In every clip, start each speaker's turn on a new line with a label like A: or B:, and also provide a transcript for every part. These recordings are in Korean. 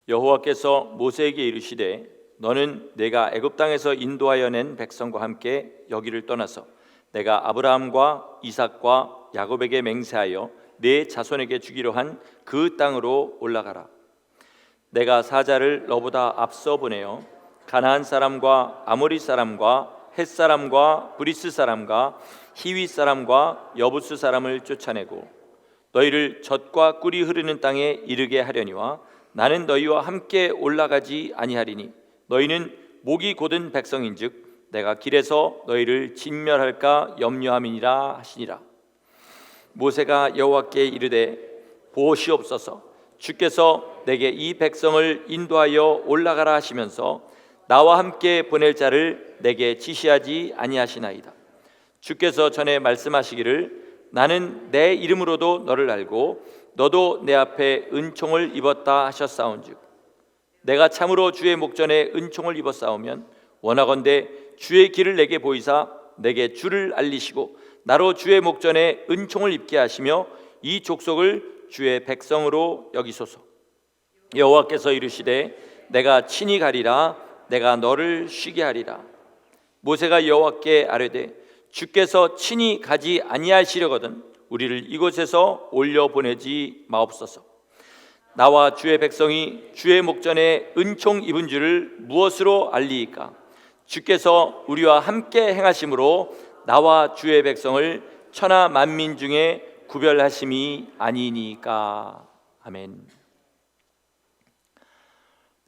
A: 여호와께서 모세에게 이르시되 너는 내가 애굽 땅에서 인도하여 낸 백성과 함께 여기를 떠나서 내가 아브라함과 이삭과 야곱에게 맹세하여 네 자손에게 주기로 한 그 땅으로 올라가라. 내가 사자를 너보다 앞서 보내어 가나안 사람과 아모리 사람과 헷 사람과 브리스 사람과 히위 사람과 여부스 사람을 쫓아내고 너희를 젖과 꿀이 흐르는 땅에 이르게 하려니와 나는 너희와 함께 올라가지 아니하리니 너희는 목이 곧은 백성인즉 내가 길에서 너희를 진멸할까 염려함이니라 하시니라. 모세가 여호와께 이르되 보시옵소서, 주께서 내게 이 백성을 인도하여 올라가라 하시면서 나와 함께 보낼 자를 내게 지시하지 아니하시나이다. 주께서 전에 말씀하시기를 나는 내 이름으로도 너를 알고 너도 내 앞에 은총을 입었다 하셨사온즉 내가 참으로 주의 목전에 은총을 입었사오면 원하건대 주의 길을 내게 보이사 내게 주를 알리시고 나로 주의 목전에 은총을 입게 하시며 이 족속을 주의 백성으로 여기소서. 여호와께서 이르시되 내가 친히 가리라. 내가 너를 쉬게 하리라. 모세가 여호와께 아뢰되 주께서 친히 가지 아니하시려거든 우리를 이곳에서 올려 보내지 마옵소서. 나와 주의 백성이 주의 목전에 은총 입은 줄을 무엇으로 알리이까? 주께서 우리와 함께 행하심으로 나와 주의 백성을 천하 만민 중에 구별하심이 아니니까. 아멘.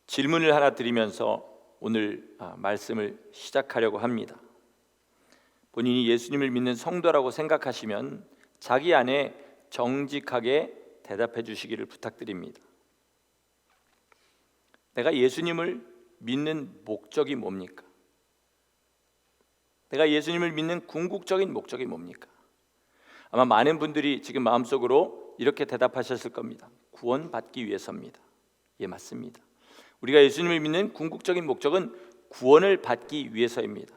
A: 질문을 하나 드리면서 오늘 말씀을 시작하려고 합니다. 본인이 예수님을 믿는 성도라고 생각하시면 자기 안에 정직하게 대답해 주시기를 부탁드립니다. 내가 예수님을 믿는 목적이 뭡니까? 내가 예수님을 믿는 궁극적인 목적이 뭡니까? 아마 많은 분들이 지금 마음속으로 이렇게 대답하셨을 겁니다. 구원받기 위해서입니다. 예, 맞습니다. 우리가 예수님을 믿는 궁극적인 목적은 구원을 받기 위해서입니다.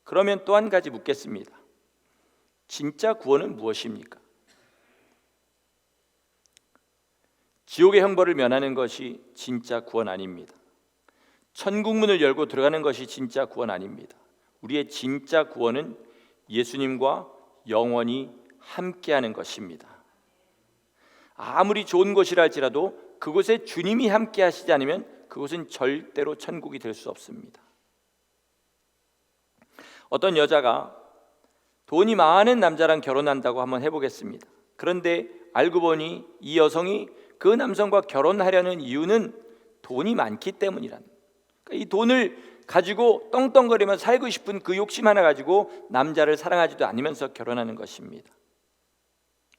A: 그러면 또 한 가지 묻겠습니다. 진짜 구원은 무엇입니까? 지옥의 형벌을 면하는 것이 진짜 구원 아닙니다. 천국 문을 열고 들어가는 것이 진짜 구원 아닙니다. 우리의 진짜 구원은 예수님과 영원히 함께하는 것입니다. 아무리 좋은 곳이라 할지라도 그곳에 주님이 함께 하시지 않으면 그곳은 절대로 천국이 될 수 없습니다. 어떤 여자가 돈이 많은 남자랑 결혼한다고 한번 해보겠습니다. 그런데 알고 보니 이 여성이 그 남성과 결혼하려는 이유는 돈이 많기 때문이라는, 이 돈을 가지고 떵떵거리면서 살고 싶은 그 욕심 하나 가지고 남자를 사랑하지도 않으면서 결혼하는 것입니다.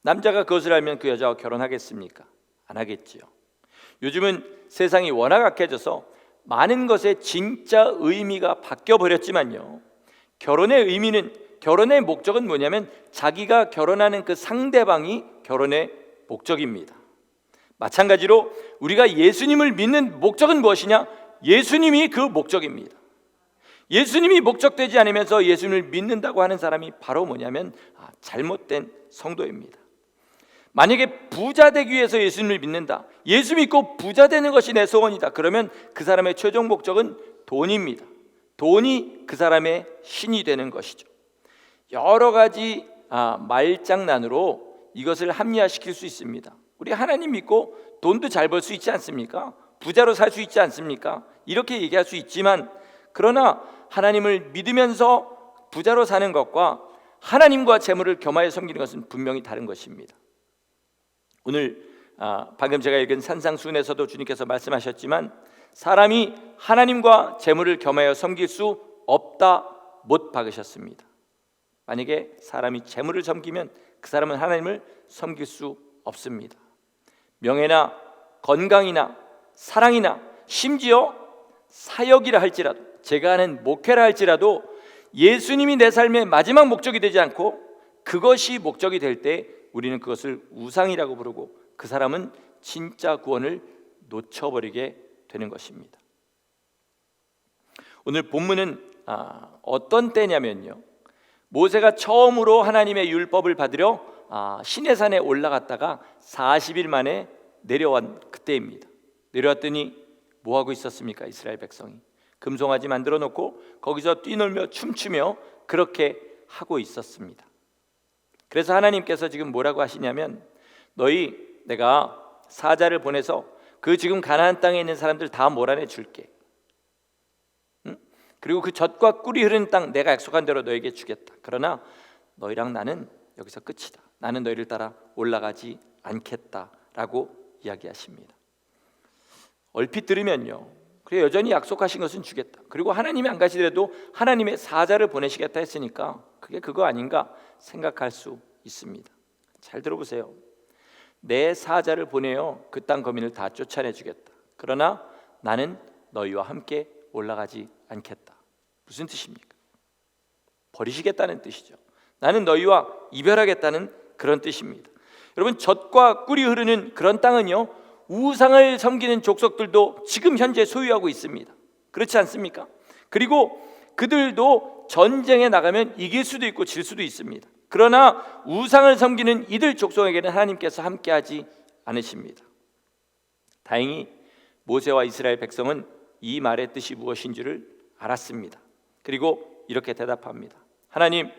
A: 남자가 그것을 알면 그 여자와 결혼하겠습니까? 안 하겠지요. 요즘은 세상이 워낙 악해져서 많은 것의 진짜 의미가 바뀌어 버렸지만요, 결혼의 의미는, 결혼의 목적은 뭐냐면 자기가 결혼하는 그 상대방이 결혼의 목적입니다. 마찬가지로 우리가 예수님을 믿는 목적은 무엇이냐? 예수님이 그 목적입니다. 예수님이 목적되지 않으면서 예수님을 믿는다고 하는 사람이 바로 뭐냐면 잘못된 성도입니다. 만약에 부자 되기 위해서 예수님을 믿는다, 예수 믿고 부자 되는 것이 내 소원이다, 그러면 그 사람의 최종 목적은 돈입니다. 돈이 그 사람의 신이 되는 것이죠. 여러 가지 말장난으로 이것을 합리화시킬 수 있습니다. 우리 하나님 믿고 돈도 잘 벌 수 있지 않습니까? 부자로 살 수 있지 않습니까? 이렇게 얘기할 수 있지만, 그러나 하나님을 믿으면서 부자로 사는 것과 하나님과 재물을 겸하여 섬기는 것은 분명히 다른 것입니다. 오늘 방금 제가 읽은 산상수훈에서도 주님께서 말씀하셨지만 사람이 하나님과 재물을 겸하여 섬길 수 없다 못 박으셨습니다. 만약에 사람이 재물을 섬기면 그 사람은 하나님을 섬길 수 없습니다. 명예나 건강이나 사랑이나 심지어 사역이라 할지라도, 제가 하는 목회라 할지라도 예수님이 내 삶의 마지막 목적이 되지 않고 그것이 목적이 될 때 우리는 그것을 우상이라고 부르고 그 사람은 진짜 구원을 놓쳐버리게 되는 것입니다. 오늘 본문은 어떤 때냐면요, 모세가 처음으로 하나님의 율법을 받으려 시내산에 올라갔다가 40일 만에 내려온 그때입니다. 내려왔더니 뭐 하고 있었습니까? 이스라엘 백성이 금송아지 만들어 놓고 거기서 뛰놀며 춤추며 그렇게 하고 있었습니다. 그래서 하나님께서 지금 뭐라고 하시냐면, 내가 사자를 보내서 그 지금 가나안 땅에 있는 사람들 다 몰아내 줄게. 그리고 그 젖과 꿀이 흐르는 땅 내가 약속한 대로 너에게 주겠다. 그러나 너희랑 나는 여기서 끝이다. 나는 너희를 따라 올라가지 않겠다라고 이야기하십니다. 얼핏 들으면요, 그래 여전히 약속하신 것은 주겠다. 그리고 하나님이 안 가시더라도 하나님의 사자를 보내시겠다 했으니까 그게 그거 아닌가 생각할 수 있습니다. 잘 들어보세요. 내 사자를 보내어 그 땅 거민을 다 쫓아내 주겠다. 그러나 나는 너희와 함께 올라가지 않겠다. 무슨 뜻입니까? 버리시겠다는 뜻이죠. 나는 너희와 이별하겠다는 그런 뜻입니다. 여러분, 젖과 꿀이 흐르는 그런 땅은요, 우상을 섬기는 족속들도 지금 현재 소유하고 있습니다. 그렇지 않습니까? 그리고 그들도 전쟁에 나가면 이길 수도 있고 질 수도 있습니다. 그러나 우상을 섬기는 이들 족속에게는 하나님께서 함께하지 않으십니다. 다행히 모세와 이스라엘 백성은 이 말의 뜻이 무엇인 줄을 알았습니다. 그리고 이렇게 대답합니다. 하나님,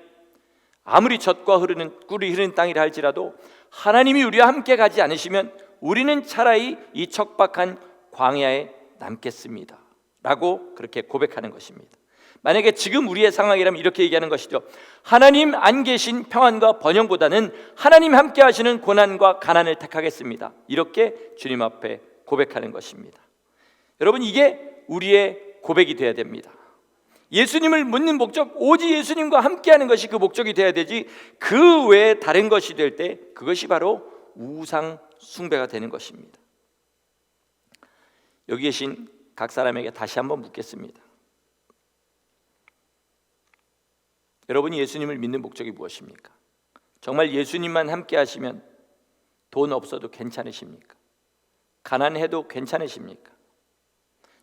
A: 아무리 젖과 꿀이 흐르는 땅이라 할지라도 하나님이 우리와 함께 가지 않으시면 우리는 차라리 이 척박한 광야에 남겠습니다 라고 그렇게 고백하는 것입니다. 만약에 지금 우리의 상황이라면 이렇게 얘기하는 것이죠. 하나님 안 계신 평안과 번영보다는 하나님 함께 하시는 고난과 가난을 택하겠습니다. 이렇게 주님 앞에 고백하는 것입니다. 여러분, 이게 우리의 고백이 되어야 됩니다. 예수님을 묻는 목적, 오직 예수님과 함께하는 것이 그 목적이 되어야 되지, 그 외에 다른 것이 될 때 그것이 바로 우상 숭배가 되는 것입니다. 여기 계신 각 사람에게 다시 한번 묻겠습니다. 여러분이 예수님을 믿는 목적이 무엇입니까? 정말 예수님만 함께 하시면 돈 없어도 괜찮으십니까? 가난해도 괜찮으십니까?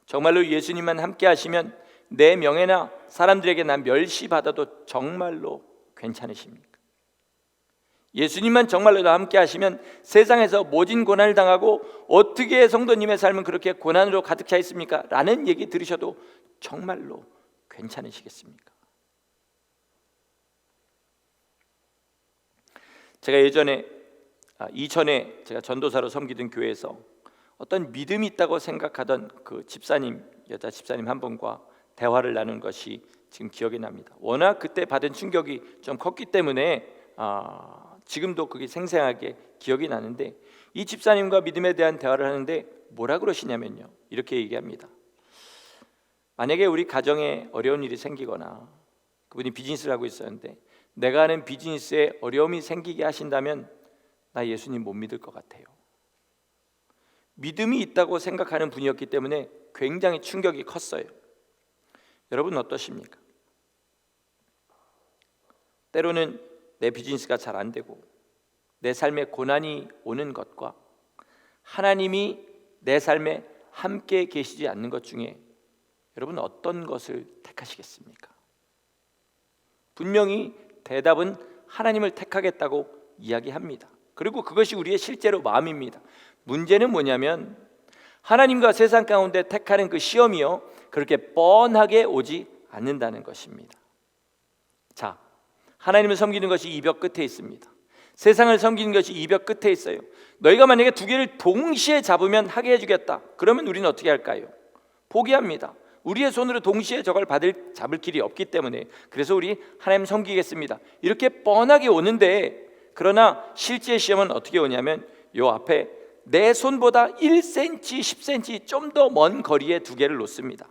A: 정말로 예수님만 함께 하시면 내 명예나 사람들에게 난 멸시받아도 정말로 괜찮으십니까? 예수님만 정말로 나 함께 하시면 세상에서 모진 고난을 당하고 어떻게 성도님의 삶은 그렇게 고난으로 가득 차 있습니까? 라는 얘기 들으셔도 정말로 괜찮으시겠습니까? 제가 예전에 이천에 제가 전도사로 섬기던 교회에서 어떤 믿음이 있다고 생각하던 그 집사님, 여자 집사님 한 분과 대화를 나눈 것이 지금 기억이 납니다. 워낙 그때 받은 충격이 좀 컸기 때문에 지금도 그게 생생하게 기억이 나는데, 이 집사님과 믿음에 대한 대화를 하는데 뭐라 그러시냐면요, 이렇게 얘기합니다. 만약에 우리 가정에 어려운 일이 생기거나 그분이 비즈니스를 하고 있었는데 내가 하는 비즈니스에 어려움이 생기게 하신다면 나 예수님 못 믿을 것 같아요. 믿음이 있다고 생각하는 분이었기 때문에 굉장히 충격이 컸어요. 여러분 어떠십니까? 때로는 내 비즈니스가 잘 안 되고 내 삶에 고난이 오는 것과 하나님이 내 삶에 함께 계시지 않는 것 중에 여러분 어떤 것을 택하시겠습니까? 분명히 대답은 하나님을 택하겠다고 이야기합니다. 그리고 그것이 우리의 실제로 마음입니다. 문제는 뭐냐면 하나님과 세상 가운데 택하는 그 시험이요, 그렇게 뻔하게 오지 않는다는 것입니다. 자, 하나님을 섬기는 것이 이 벽 끝에 있습니다. 세상을 섬기는 것이 이 벽 끝에 있어요. 너희가 만약에 두 개를 동시에 잡으면 하게 해주겠다. 그러면 우리는 어떻게 할까요? 포기합니다. 우리의 손으로 동시에 저걸 잡을 길이 없기 때문에. 그래서 우리 하나님 섬기겠습니다. 이렇게 뻔하게 오는데, 그러나 실제 시험은 어떻게 오냐면 요 앞에 내 손보다 1cm, 10cm 좀 더 먼 거리에 두 개를 놓습니다.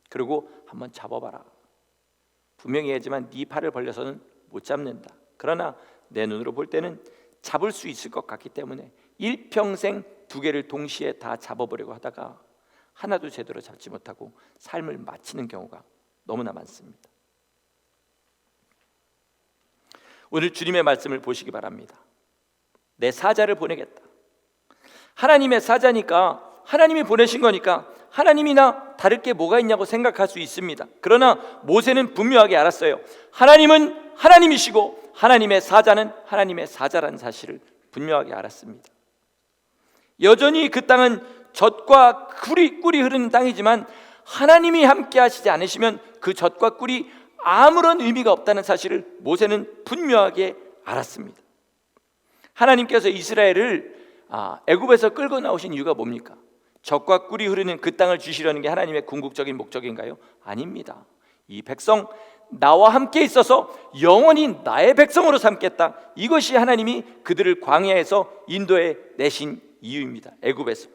A: 그리고 한번 잡아봐라. 분명히 하지만 네 팔을 벌려서는 못 잡는다. 그러나 내 눈으로 볼 때는 잡을 수 있을 것 같기 때문에 일평생 두 개를 동시에 다 잡아보려고 하다가 하나도 제대로 잡지 못하고 삶을 마치는 경우가 너무나 많습니다. 오늘 주님의 말씀을 보시기 바랍니다. 내 사자를 보내겠다. 하나님의 사자니까, 하나님이 보내신 거니까 하나님이나 다를 게 뭐가 있냐고 생각할 수 있습니다. 그러나 모세는 분명하게 알았어요. 하나님은 하나님이시고 하나님의 사자는 하나님의 사자라는 사실을 분명하게 알았습니다. 여전히 그 땅은 젖과 꿀이 흐르는 땅이지만 하나님이 함께 하시지 않으시면 그 젖과 꿀이 아무런 의미가 없다는 사실을 모세는 분명하게 알았습니다. 하나님께서 이스라엘을 애굽에서 끌고 나오신 이유가 뭡니까? 젖과 꿀이 흐르는 그 땅을 주시려는 게 하나님의 궁극적인 목적인가요? 아닙니다. 이 백성 나와 함께 있어서 영원히 나의 백성으로 삼겠다. 이것이 하나님이 그들을 광야에서 인도해 내신 이유입니다. 애굽에서.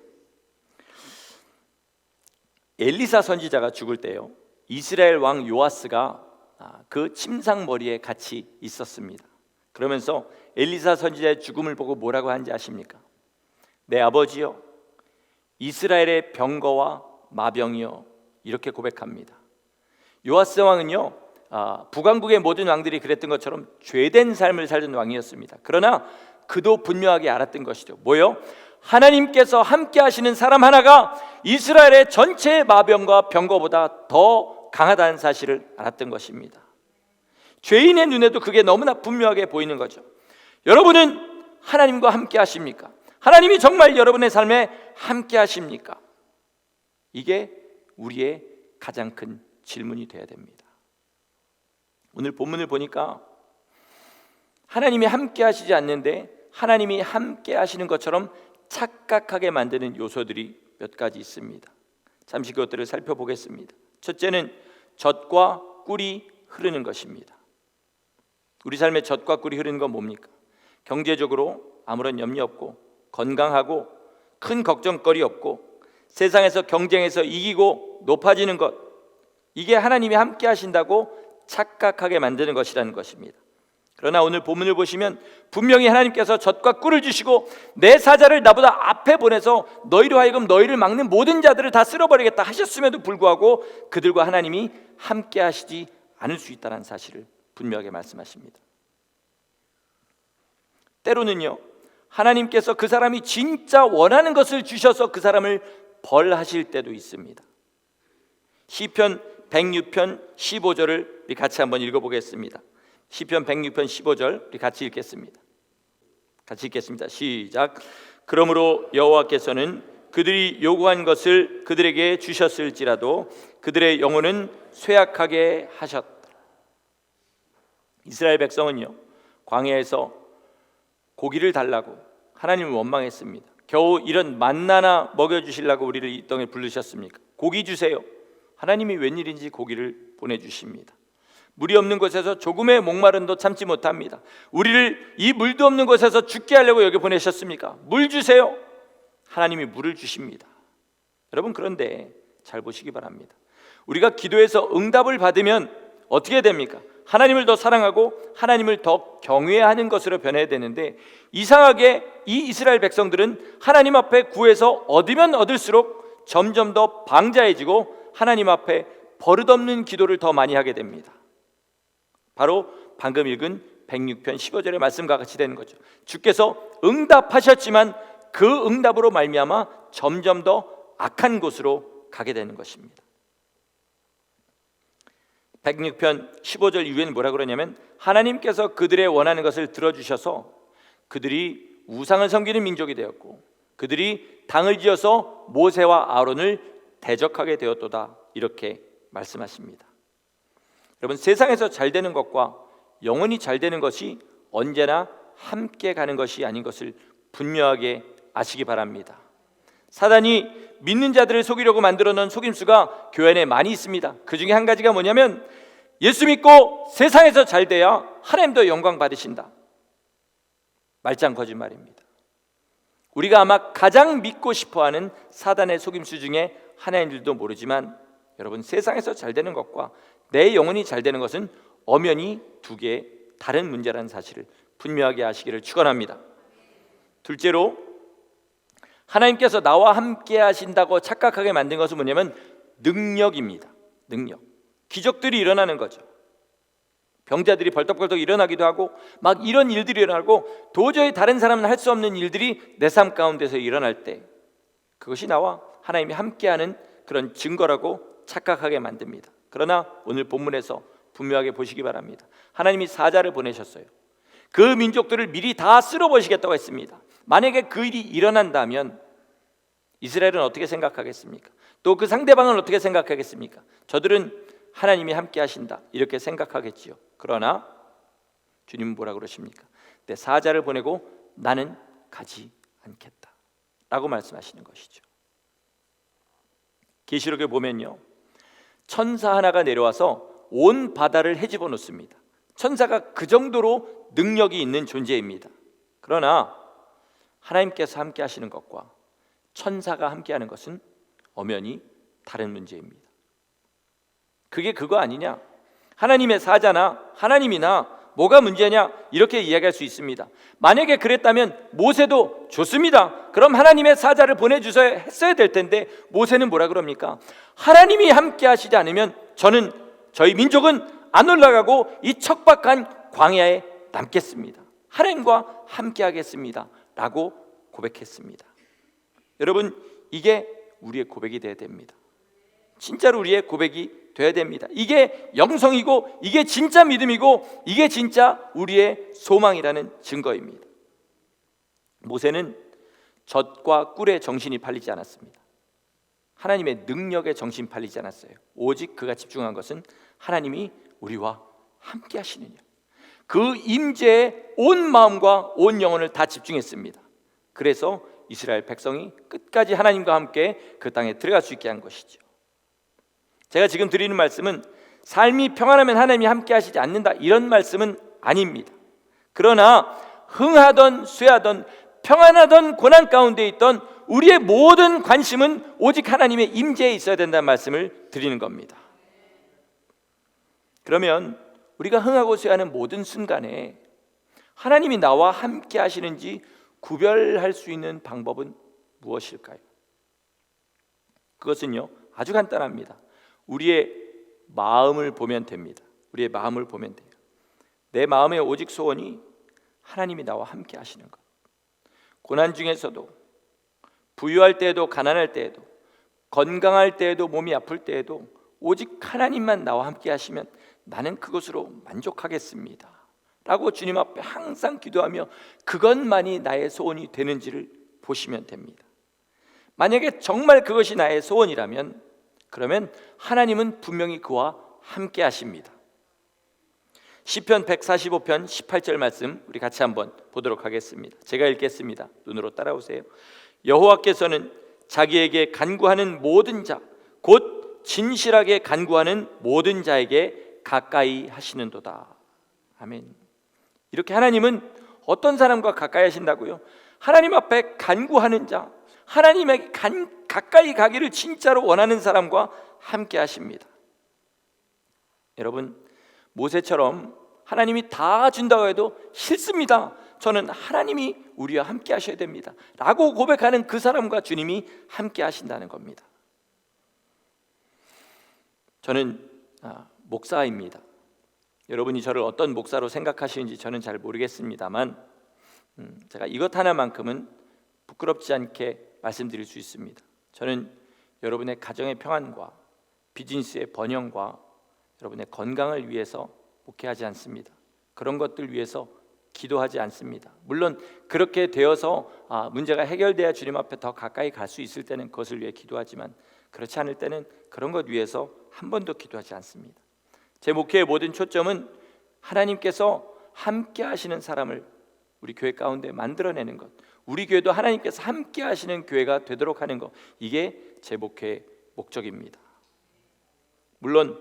A: 엘리사 선지자가 죽을 때요, 이스라엘 왕 요아스가 그 침상머리에 같이 있었습니다. 그러면서 엘리사 선지자의 죽음을 보고 뭐라고 하는지 아십니까? 내 아버지여, 이스라엘의 병거와 마병이여, 이렇게 고백합니다. 요아스 왕은요, 북왕국의 모든 왕들이 그랬던 것처럼 죄된 삶을 살던 왕이었습니다. 그러나 그도 분명하게 알았던 것이죠. 뭐요? 하나님께서 함께 하시는 사람 하나가 이스라엘의 전체 마병과 병거보다 더 강하다는 사실을 알았던 것입니다. 죄인의 눈에도 그게 너무나 분명하게 보이는 거죠. 여러분은 하나님과 함께 하십니까? 하나님이 정말 여러분의 삶에 함께 하십니까? 이게 우리의 가장 큰 질문이 되어야 됩니다. 오늘 본문을 보니까 하나님이 함께 하시지 않는데 하나님이 함께 하시는 것처럼 착각하게 만드는 요소들이 몇 가지 있습니다. 잠시 그것들을 살펴보겠습니다. 첫째는 젖과 꿀이 흐르는 것입니다. 우리 삶에 젖과 꿀이 흐르는 건 뭡니까? 경제적으로 아무런 염려 없고 건강하고 큰 걱정거리 없고 세상에서 경쟁에서 이기고 높아지는 것, 이게 하나님이 함께 하신다고 착각하게 만드는 것이라는 것입니다. 그러나 오늘 본문을 보시면 분명히 하나님께서 젖과 꿀을 주시고 내 사자를 나보다 앞에 보내서 너희로 하여금 너희를 막는 모든 자들을 다 쓸어버리겠다 하셨음에도 불구하고 그들과 하나님이 함께 하시지 않을 수 있다는 사실을 분명하게 말씀하십니다. 때로는요, 하나님께서 그 사람이 진짜 원하는 것을 주셔서 그 사람을 벌하실 때도 있습니다. 시편 106편 15절을 우리 같이 한번 읽어보겠습니다. 시편 106편 15절 우리 같이 읽겠습니다. 시작. 그러므로 여호와께서는 그들이 요구한 것을 그들에게 주셨을지라도 그들의 영혼은 쇠약하게 하셨다. 이스라엘 백성은요, 광야에서 고기를 달라고 하나님을 원망했습니다. 겨우 이런 만나나 먹여주시려고 우리를 이 땅에 부르셨습니까? 고기 주세요. 하나님이 웬일인지 고기를 보내주십니다. 물이 없는 곳에서 조금의 목마름도 참지 못합니다. 우리를 이 물도 없는 곳에서 죽게 하려고 여기 보내셨습니까? 물 주세요. 하나님이 물을 주십니다. 여러분, 그런데 잘 보시기 바랍니다. 우리가 기도해서 응답을 받으면 어떻게 됩니까? 하나님을 더 사랑하고 하나님을 더 경외하는 것으로 변해야 되는데, 이상하게 이 이스라엘 백성들은 하나님 앞에 구해서 얻으면 얻을수록 점점 더 방자해지고 하나님 앞에 버릇없는 기도를 더 많이 하게 됩니다. 바로 방금 읽은 106편 15절의 말씀과 같이 되는 거죠. 주께서 응답하셨지만 그 응답으로 말미암아 점점 더 악한 곳으로 가게 되는 것입니다. 106편 15절 이후에는 뭐라 그러냐면, 하나님께서 그들의 원하는 것을 들어주셔서 그들이 우상을 섬기는 민족이 되었고 그들이 당을 지어서 모세와 아론을 대적하게 되었도다, 이렇게 말씀하십니다. 여러분, 세상에서 잘 되는 것과 영원히 잘 되는 것이 언제나 함께 가는 것이 아닌 것을 분명하게 아시기 바랍니다. 사단이 믿는 자들을 속이려고 만들어 놓은 속임수가 교회 안에 많이 있습니다. 그 중에 한 가지가 뭐냐면, 예수 믿고 세상에서 잘 돼야 하나님도 영광 받으신다. 말짱 거짓말입니다. 우리가 아마 가장 믿고 싶어하는 사단의 속임수 중에 하나인 줄도 모르지만, 여러분, 세상에서 잘 되는 것과 내 영혼이 잘 되는 것은 엄연히 두 개의 다른 문제라는 사실을 분명하게 아시기를 축원합니다. 둘째로, 하나님께서 나와 함께 하신다고 착각하게 만든 것은 뭐냐면 능력입니다. 능력. 기적들이 일어나는 거죠. 병자들이 벌떡벌떡 일어나기도 하고 막 이런 일들이 일어나고 도저히 다른 사람은 할 수 없는 일들이 내 삶 가운데서 일어날 때, 그것이 나와 하나님이 함께하는 그런 증거라고 착각하게 만듭니다. 그러나 오늘 본문에서 분명하게 보시기 바랍니다. 하나님이 사자를 보내셨어요. 그 민족들을 미리 다 쓸어버리시겠다고 했습니다. 만약에 그 일이 일어난다면 이스라엘은 어떻게 생각하겠습니까? 또 그 상대방은 어떻게 생각하겠습니까? 저들은 하나님이 함께 하신다 이렇게 생각하겠지요. 그러나 주님은 뭐라 그러십니까? 내 사자를 보내고 나는 가지 않겠다 라고 말씀하시는 것이죠. 계시록에 보면요, 천사 하나가 내려와서 온 바다를 헤집어 놓습니다. 천사가 그 정도로 능력이 있는 존재입니다. 그러나 하나님께서 함께 하시는 것과 천사가 함께 하는 것은 엄연히 다른 문제입니다. 그게 그거 아니냐? 하나님의 사자나 하나님이나 뭐가 문제냐? 이렇게 이야기할 수 있습니다. 만약에 그랬다면 모세도 좋습니다. 그럼 하나님의 사자를 보내주셔야 했어야 될 텐데 모세는 뭐라 그럽니까? 하나님이 함께 하시지 않으면 저희 민족은 안 올라가고 이 척박한 광야에 남겠습니다. 하나님과 함께 하겠습니다 라고 고백했습니다. 여러분, 이게 우리의 고백이 되어야 됩니다. 진짜로 우리의 고백이 돼야 됩니다. 이게 영성이고 이게 진짜 믿음이고 이게 진짜 우리의 소망이라는 증거입니다. 모세는 젖과 꿀에 정신이 팔리지 않았습니다. 하나님의 능력에 정신 팔리지 않았어요. 오직 그가 집중한 것은 하나님이 우리와 함께 하시느냐, 그 임재에 온 마음과 온 영혼을 다 집중했습니다. 그래서 이스라엘 백성이 끝까지 하나님과 함께 그 땅에 들어갈 수 있게 한 것이죠. 제가 지금 드리는 말씀은 삶이 평안하면 하나님이 함께 하시지 않는다 이런 말씀은 아닙니다. 그러나 흥하던 쇠하던 평안하던 고난 가운데 있던 우리의 모든 관심은 오직 하나님의 임재에 있어야 된다는 말씀을 드리는 겁니다. 그러면 우리가 흥하고 쇠하는 모든 순간에 하나님이 나와 함께 하시는지 구별할 수 있는 방법은 무엇일까요? 그것은요, 아주 간단합니다. 우리의 마음을 보면 됩니다. 우리의 마음을 보면 돼요. 내 마음의 오직 소원이 하나님이 나와 함께 하시는 것. 고난 중에서도, 부유할 때에도 가난할 때에도, 건강할 때에도 몸이 아플 때에도 오직 하나님만 나와 함께 하시면 나는 그것으로 만족하겠습니다 라고 주님 앞에 항상 기도하며 그것만이 나의 소원이 되는지를 보시면 됩니다. 만약에 정말 그것이 나의 소원이라면 그러면 하나님은 분명히 그와 함께 하십니다. 시편 145편 18절 말씀 우리 같이 한번 보도록 하겠습니다. 제가 읽겠습니다. 눈으로 따라오세요. 여호와께서는 자기에게 간구하는 모든 자, 곧 진실하게 간구하는 모든 자에게 가까이 하시는도다. 아멘. 이렇게 하나님은 어떤 사람과 가까이 하신다고요? 하나님 앞에 간구하는 자, 하나님에게 가까이 가기를 진짜로 원하는 사람과 함께 하십니다. 여러분, 모세처럼 하나님이 다 준다고 해도 싫습니다, 저는 하나님이 우리와 함께 하셔야 됩니다 라고 고백하는 그 사람과 주님이 함께 하신다는 겁니다. 저는 목사입니다. 여러분이 저를 어떤 목사로 생각하시는지 저는 잘 모르겠습니다만 제가 이것 하나만큼은 부끄럽지 않게 말씀드릴 수 있습니다. 저는 여러분의 가정의 평안과 비즈니스의 번영과 여러분의 건강을 위해서 목회하지 않습니다. 그런 것들 위해서 기도하지 않습니다. 물론 그렇게 되어서 문제가 해결돼야 주님 앞에 더 가까이 갈 수 있을 때는 그것을 위해 기도하지만 그렇지 않을 때는 그런 것 위해서 한 번도 기도하지 않습니다. 제 목회의 모든 초점은 하나님께서 함께 하시는 사람을 우리 교회 가운데 만들어내는 것, 우리 교회도 하나님께서 함께 하시는 교회가 되도록 하는 것, 이게 제 목회의 목적입니다. 물론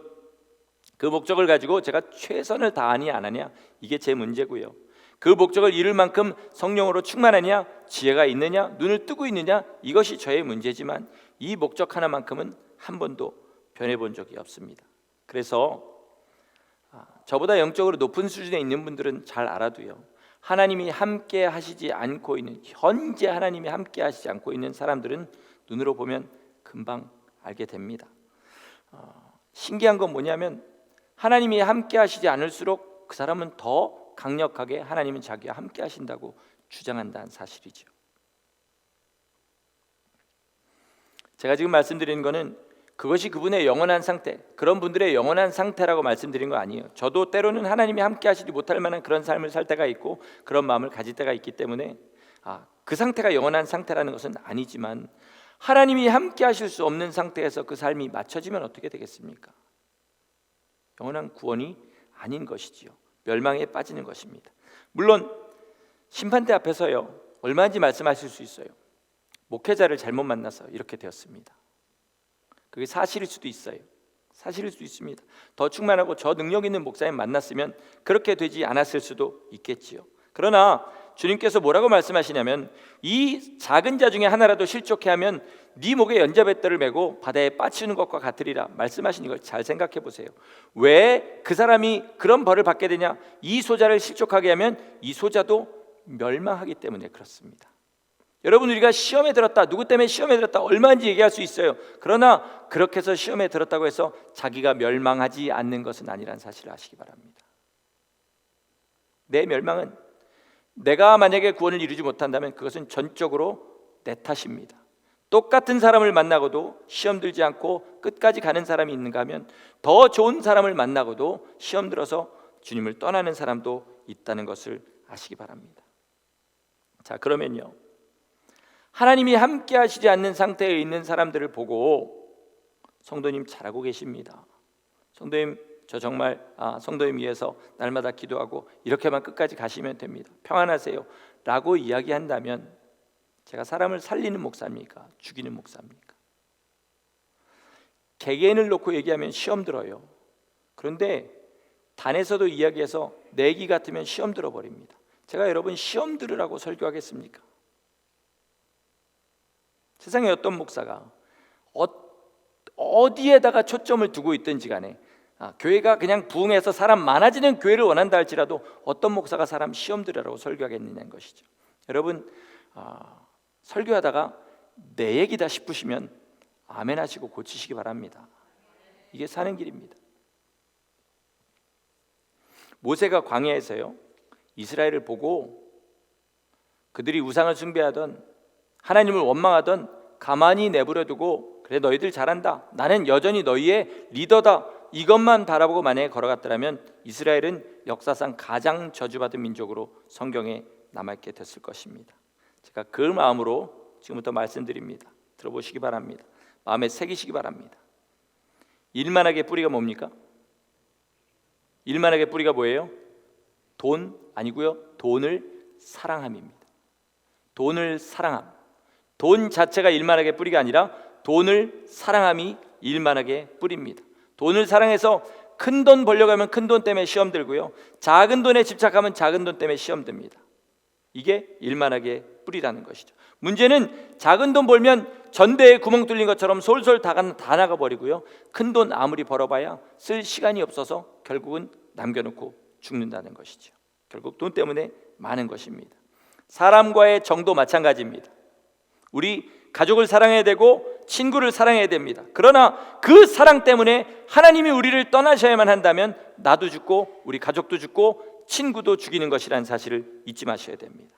A: 그 목적을 가지고 제가 최선을 다하니 안 하냐, 이게 제 문제고요. 그 목적을 이룰 만큼 성령으로 충만하냐, 지혜가 있느냐, 눈을 뜨고 있느냐, 이것이 저의 문제지만 이 목적 하나만큼은 한 번도 변해본 적이 없습니다. 그래서 저보다 영적으로 높은 수준에 있는 분들은 잘 알아도요, 하나님이 함께 하시지 않고 있는, 현재 하나님이 함께 하시지 않고 있는 사람들은 눈으로 보면 금방 알게 됩니다. 신기한 건 뭐냐면 하나님이 함께 하시지 않을수록 그 사람은 더 강력하게 하나님은 자기와 함께 하신다고 주장한다는 사실이죠. 제가 지금 말씀드리는 거는 그것이 그분의 영원한 상태, 그런 분들의 영원한 상태라고 말씀드린 거 아니에요. 저도 때로는 하나님이 함께 하시지 못할 만한 그런 삶을 살 때가 있고 그런 마음을 가질 때가 있기 때문에 그 상태가 영원한 상태라는 것은 아니지만 하나님이 함께 하실 수 없는 상태에서 그 삶이 맞춰지면 어떻게 되겠습니까? 영원한 구원이 아닌 것이지요. 멸망에 빠지는 것입니다. 물론 심판대 앞에서요, 얼마인지 말씀하실 수 있어요. 목회자를 잘못 만나서 이렇게 되었습니다. 그게 사실일 수도 있어요. 사실일 수도 있습니다. 더 충만하고 저 능력 있는 목사님 만났으면 그렇게 되지 않았을 수도 있겠지요. 그러나 주님께서 뭐라고 말씀하시냐면, 이 작은 자 중에 하나라도 실족해 하면 네 목에 연자뱃돌을 메고 바다에 빠치는 것과 같으리라 말씀하시는 걸 잘 생각해 보세요. 왜 그 사람이 그런 벌을 받게 되냐? 이 소자를 실족하게 하면 이 소자도 멸망하기 때문에 그렇습니다. 여러분, 우리가 시험에 들었다, 누구 때문에 시험에 들었다 얼마인지 얘기할 수 있어요. 그러나 그렇게 해서 시험에 들었다고 해서 자기가 멸망하지 않는 것은 아니라는 사실을 아시기 바랍니다. 내 멸망은, 내가 만약에 구원을 이루지 못한다면 그것은 전적으로 내 탓입니다. 똑같은 사람을 만나고도 시험 들지 않고 끝까지 가는 사람이 있는가 하면, 더 좋은 사람을 만나고도 시험 들어서 주님을 떠나는 사람도 있다는 것을 아시기 바랍니다. 자, 그러면요, 하나님이 함께 하시지 않는 상태에 있는 사람들을 보고 성도님 잘하고 계십니다. 성도님, 저 정말 성도님 위해서 날마다 기도하고 이렇게만 끝까지 가시면 됩니다. 평안하세요 라고 이야기한다면 제가 사람을 살리는 목사입니까? 죽이는 목사입니까? 개개인을 놓고 얘기하면 시험 들어요. 그런데 단에서도 이야기해서 내기 같으면 시험 들어버립니다. 제가 여러분 시험 들으라고 설교하겠습니까? 세상에 어떤 목사가 어디에다가 초점을 두고 있든지 간에 교회가 그냥 부흥해서 사람 많아지는 교회를 원한다 할지라도 어떤 목사가 사람 시험 들으라고 설교하겠느냐는 것이죠. 여러분, 설교하다가 내 얘기다 싶으시면 아멘 하시고 고치시기 바랍니다. 이게 사는 길입니다. 모세가 광야에서요, 이스라엘을 보고 그들이 우상을 숭배하던, 하나님을 원망하던 가만히 내버려두고, 그래 너희들 잘한다, 나는 여전히 너희의 리더다, 이것만 바라보고 만약에 걸어갔더라면 이스라엘은 역사상 가장 저주받은 민족으로 성경에 남아있게 됐을 것입니다. 제가 그 마음으로 지금부터 말씀드립니다. 들어보시기 바랍니다. 마음에 새기시기 바랍니다. 일만하게 뿌리가 뭡니까? 일만하게 뿌리가 뭐예요? 돈 아니고요, 돈을 사랑함입니다. 돈을 사랑함. 돈 자체가 일만하게 뿌리가 아니라 돈을 사랑함이 일만하게 뿌립니다. 돈을 사랑해서 큰 돈 벌려고 하면 큰 돈 때문에 시험 들고요, 작은 돈에 집착하면 작은 돈 때문에 시험 듭니다. 이게 일만하게 뿌리라는 것이죠. 문제는 작은 돈 벌면 전대에 구멍 뚫린 것처럼 솔솔 다 나가버리고요, 큰 돈 아무리 벌어봐야 쓸 시간이 없어서 결국은 남겨놓고 죽는다는 것이죠. 결국 돈 때문에 많은 것입니다. 사람과의 정도 마찬가지입니다. 우리 가족을 사랑해야 되고 친구를 사랑해야 됩니다. 그러나 그 사랑 때문에 하나님이 우리를 떠나셔야만 한다면 나도 죽고 우리 가족도 죽고 친구도 죽이는 것이라는 사실을 잊지 마셔야 됩니다.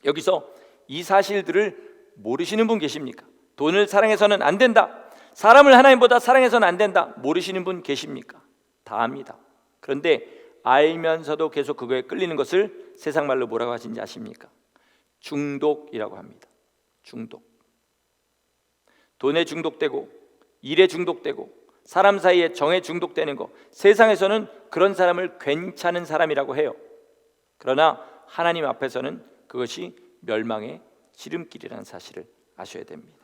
A: 여기서 이 사실들을 모르시는 분 계십니까? 돈을 사랑해서는 안 된다, 사람을 하나님보다 사랑해서는 안 된다, 모르시는 분 계십니까? 다 압니다. 그런데 알면서도 계속 그거에 끌리는 것을 세상 말로 뭐라고 하신지 아십니까? 중독이라고 합니다. 중독. 돈에 중독되고 일에 중독되고 사람 사이에 정에 중독되는 거, 세상에서는 그런 사람을 괜찮은 사람이라고 해요. 그러나 하나님 앞에서는 그것이 멸망의 지름길이라는 사실을 아셔야 됩니다.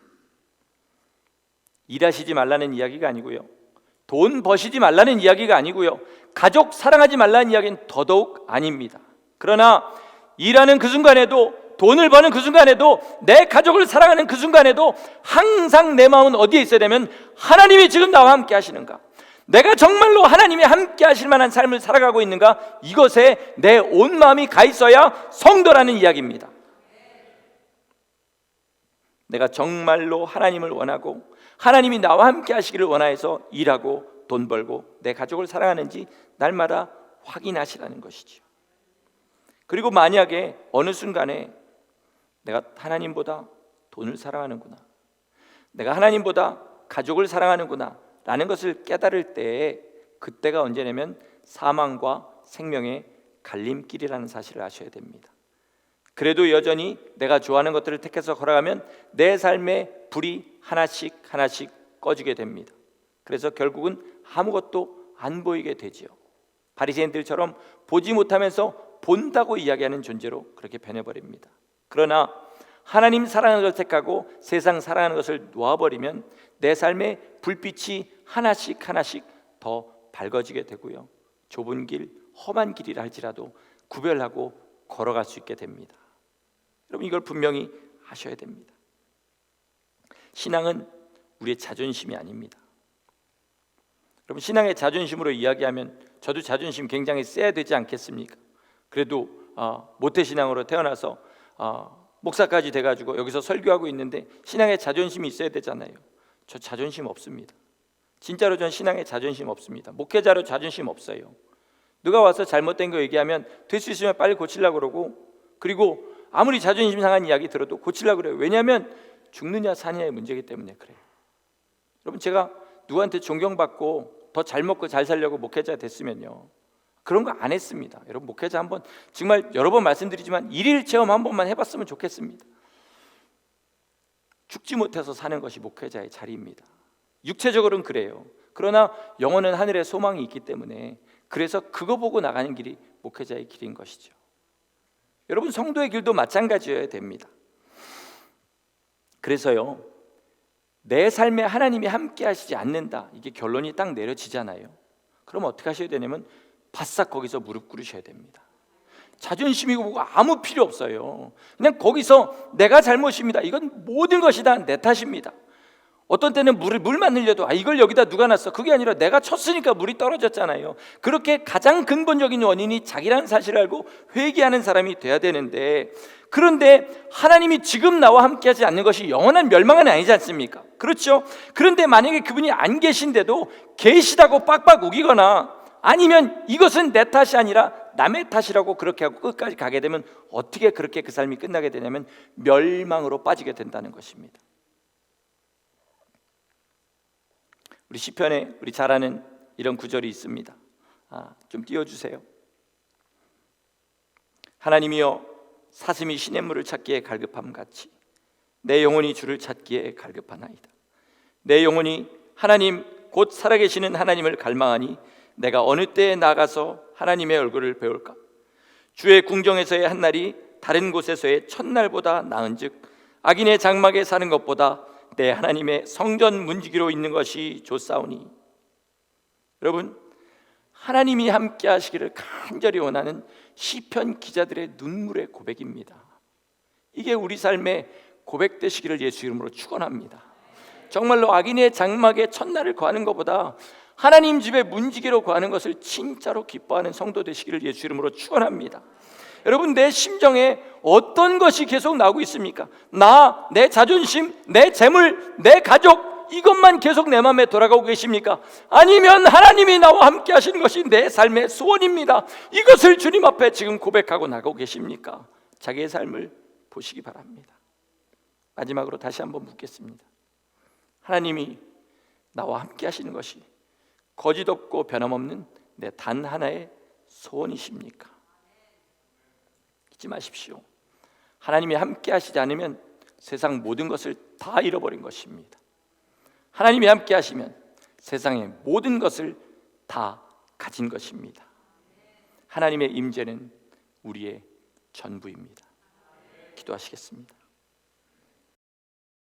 A: 일하시지 말라는 이야기가 아니고요, 돈 버시지 말라는 이야기가 아니고요, 가족 사랑하지 말라는 이야기는 더더욱 아닙니다. 그러나 일하는 그 순간에도, 돈을 버는 그 순간에도, 내 가족을 사랑하는 그 순간에도 항상 내 마음은 어디에 있어야 되면 하나님이 지금 나와 함께 하시는가, 내가 정말로 하나님이 함께 하실 만한 삶을 살아가고 있는가, 이것에 내 온 마음이 가 있어야 성도라는 이야기입니다. 내가 정말로 하나님을 원하고 하나님이 나와 함께 하시기를 원하여서 일하고 돈 벌고 내 가족을 사랑하는지 날마다 확인하시라는 것이죠. 그리고 만약에 어느 순간에 내가 하나님보다 돈을 사랑하는구나, 내가 하나님보다 가족을 사랑하는구나 라는 것을 깨달을 때에, 그때가 언제냐면 사망과 생명의 갈림길이라는 사실을 아셔야 됩니다. 그래도 여전히 내가 좋아하는 것들을 택해서 걸어가면 내 삶의 불이 하나씩 하나씩 꺼지게 됩니다. 그래서 결국은 아무것도 안 보이게 되지요. 바리새인들처럼 보지 못하면서 본다고 이야기하는 존재로 그렇게 변해버립니다. 그러나 하나님 사랑하는 것을 택하고 세상 사랑하는 것을 놓아버리면 내 삶의 불빛이 하나씩 하나씩 더 밝아지게 되고요, 좁은 길, 험한 길이라 할지라도 구별하고 걸어갈 수 있게 됩니다. 여러분, 이걸 분명히 아셔야 됩니다. 신앙은 우리의 자존심이 아닙니다. 여러분, 신앙의 자존심으로 이야기하면 저도 자존심 굉장히 세야 되지 않겠습니까? 그래도 모태신앙으로 태어나서 목사까지 돼가지고 여기서 설교하고 있는데 신앙의 자존심이 있어야 되잖아요. 저 자존심 없습니다. 진짜로 전 신앙에 자존심 없습니다. 목회자로 자존심 없어요. 누가 와서 잘못된 거 얘기하면 될 수 있으면 빨리 고치려고 그러고, 그리고 아무리 자존심 상한 이야기 들어도 고치려고 그래요. 왜냐하면 죽느냐 사느냐의 문제이기 때문에 그래요. 여러분, 제가 누구한테 존경받고 더 잘 먹고 잘 살려고 목회자 됐으면요, 그런 거 안 했습니다. 여러분, 목회자 한번 정말 여러 번 말씀드리지만 일일 체험 한 번만 해봤으면 좋겠습니다. 죽지 못해서 사는 것이 목회자의 자리입니다. 육체적으로는 그래요. 그러나 영혼은 하늘에 소망이 있기 때문에, 그래서 그거 보고 나가는 길이 목회자의 길인 것이죠. 여러분, 성도의 길도 마찬가지여야 됩니다. 그래서요, 내 삶에 하나님이 함께 하시지 않는다, 이게 결론이 딱 내려지잖아요. 그럼 어떻게 하셔야 되냐면 바싹 거기서 무릎 꿇으셔야 됩니다. 자존심이고 뭐고 아무 필요 없어요. 그냥 거기서 내가 잘못입니다, 이건 모든 것이 다 내 탓입니다. 어떤 때는 물만 흘려도 이걸 여기다 누가 놨어, 그게 아니라 내가 쳤으니까 물이 떨어졌잖아요. 그렇게 가장 근본적인 원인이 자기라는 사실을 알고 회개하는 사람이 돼야 되는데, 그런데 하나님이 지금 나와 함께하지 않는 것이 영원한 멸망은 아니지 않습니까? 그렇죠? 그런데 만약에 그분이 안 계신데도 계시다고 빡빡 우기거나, 아니면 이것은 내 탓이 아니라 남의 탓이라고 그렇게 하고 끝까지 가게 되면 어떻게 그렇게 그 삶이 끝나게 되냐면 멸망으로 빠지게 된다는 것입니다. 우리 시편에 우리 잘 아는 이런 구절이 있습니다. 좀 띄워주세요. 하나님이여, 사슴이 시냇물을 찾기에 갈급함 같이 내 영혼이 주를 찾기에 갈급하나이다. 내 영혼이 하나님 곧 살아계시는 하나님을 갈망하니 내가 어느 때에 나가서 하나님의 얼굴을 배울까? 주의 궁정에서의 한 날이 다른 곳에서의 첫날보다 나은즉 악인의 장막에 사는 것보다 내 하나님의 성전 문지기로 있는 것이 좋사오니. 여러분, 하나님이 함께 하시기를 간절히 원하는 시편 기자들의 눈물의 고백입니다. 이게 우리 삶의 고백되시기를 예수 이름으로 축원합니다. 정말로 악인의 장막에 첫날을 거하는 것보다 하나님 집에 문지기로 거하는 것을 진짜로 기뻐하는 성도 되시기를 예수 이름으로 축원합니다. 여러분, 내 심정에 어떤 것이 계속 나오고 있습니까? 내 자존심, 내 재물, 내 가족, 이것만 계속 내 마음에 돌아가고 계십니까? 아니면 하나님이 나와 함께 하시는 것이 내 삶의 소원입니다, 이것을 주님 앞에 지금 고백하고 나가고 계십니까? 자기의 삶을 보시기 바랍니다. 마지막으로 다시 한번 묻겠습니다. 하나님이 나와 함께 하시는 것이 거짓 없고 변함없는 내 단 하나의 소원이십니까? 잊지 마십시오. 하나님이 함께 하시지 않으면 세상 모든 것을 다 잃어버린 것입니다. 하나님이 함께 하시면 세상의 모든 것을 다 가진 것입니다. 하나님의 임재는 우리의 전부입니다. 기도하시겠습니다.